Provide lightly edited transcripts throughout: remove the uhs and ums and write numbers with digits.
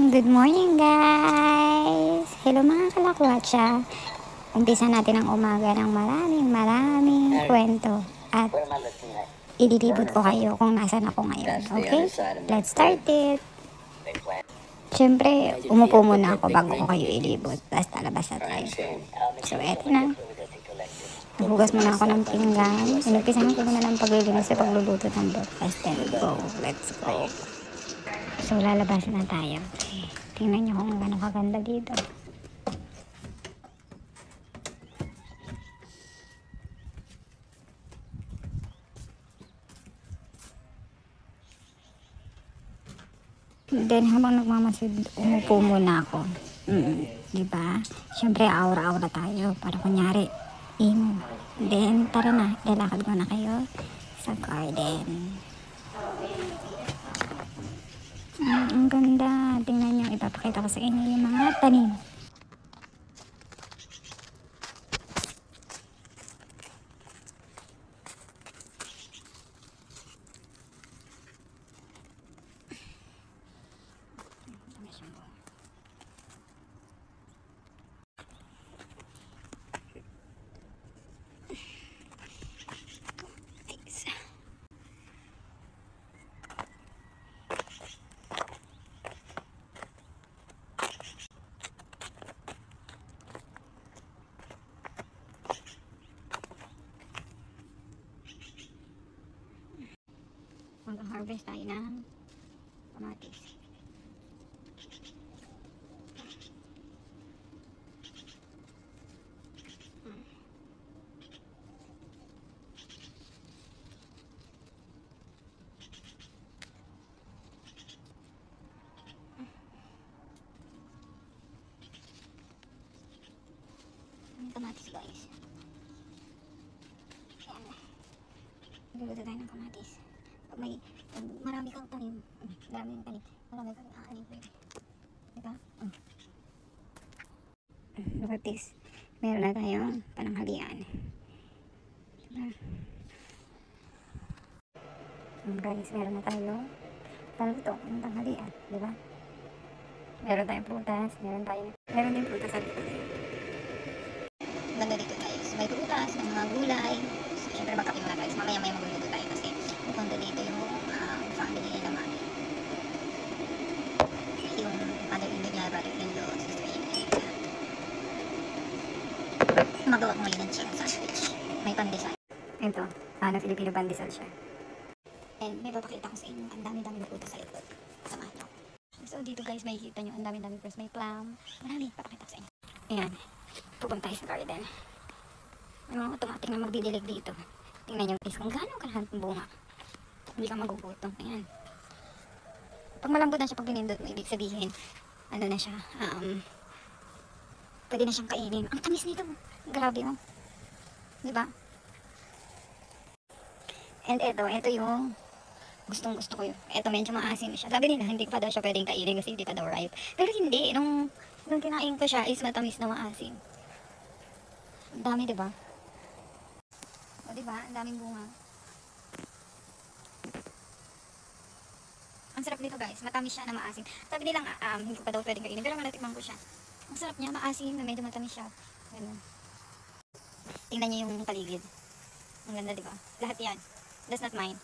Good morning guys! Hello mga kalakwatsa. Umpisa natin ang umaga ng maraming kwento at ililibot ko kayo kung nasan ako ngayon. Okay? Let's start it! Siyempre, umupo muna ako bago ko kayo ilibot. Tapos talabas na tayo. So, eto na. Nahugas muna ako ng pinggan. Inumpisahan ko muna ng paglilinis sa pagluluto ng breakfast. Then go. Let's go. So, lalabas na tayo. Okay. Tingnan nyo kung gano'ng kaganda dito. Then, habang nagmamasid, umupo muna ako. Diba? Siyempre, aura-aura tayo. Para kunyari, imo. Then, tara na. Lalakad ko na kayo sa garden. Ang ganda. Tingnan nyo, ipapakita ko sa inyo yung mga tanim. Mag-harvest tayo ng kamatis. Kamatis guys. Luluto tayo ng kamatis. Pag marami kang tanim, marami kang aanin ko yun. Diba? Kamatis. Meron na tayong pananghalian. Diba? Guys, meron na tayong paluto ng tanghalian. Diba? Meron tayong prutas. Meron din prutas sa dito. Ganda dito guys. May prutas, may mga gulay. Siyempre magkape muna guys. Mamaya magluluto tayo kasi pupunta dito yung family nila mami. Yung mother-in-law niya, brother-in-law, sister-in-law. Magawa ko ngayon ng chicken sandwich. May pandesal. Ito, Filipino pandesal siya. And may papakita ko sa inyo. Ang dami-dami na prutas sa likod. Samahan niyo. So dito guys, makikita nyo ang dami-dami first. May plum. Marami, papakita ko sa inyo. Ayan. Pupunta tayo sa garden. May mga automatic na magdidilig dito. Tingnan nyo guys kung gano'ng kalahat ng bunga. Hindi ka magugutom. Ayan. Pag malambot na siya, pag pinindot mo, ibig sabihin, ano na siya, pwede na siyang kainin. Ang tamis nito. Grabe oh. Diba? And ito yung gustong-gusto ko yun. Ito medyo maasim siya. Sabi nila, hindi pa daw siya pwedeng kainin kasi hindi pa daw ripe. Pero hindi. Nung kinain ko siya, is matamis na maasim. Ang dami, diba? O, diba? Ang daming bunga. Ang sarap nito, guys. Matamis siya na maasim. Sabi nilang, hindi pa daw pwedeng kainin. Pero malatikman ko siya. Ang sarap niya, maasim na medyo matamis siya. Ganun. Tingnan niyo yung paligid. Ang ganda, diba? Lahat yan. That's not mine.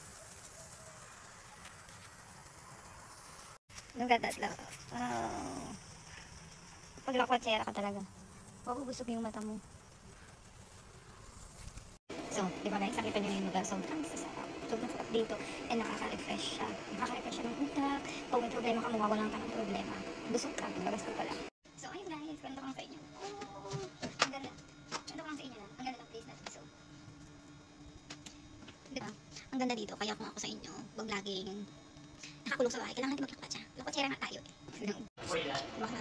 Look at that love. Oh. Pag lakwatsera ka talaga, mabubusog yung mata mo. So, di ba guys, nakita nyo yung lugar. Sobrang sarap. Sobrang sarap dito. And nakaka-refresh siya. Nakaka-refresh siya ng utak. Pag may problema ka, mawawalan ka ng problema. Busog ka, bagas ka pala. So, ayun guys, kwento ko lang sa inyo. Oh, ang ganda. Kwento ko lang sa inyo na. Ang ganda ng place natin. So, di ba? Ang ganda dito. Kaya kung ako sa inyo, wag laging nakakulong sa bahay. Kailangan natin maglakwatsa. Lakwatsera nga tayo eh. Baka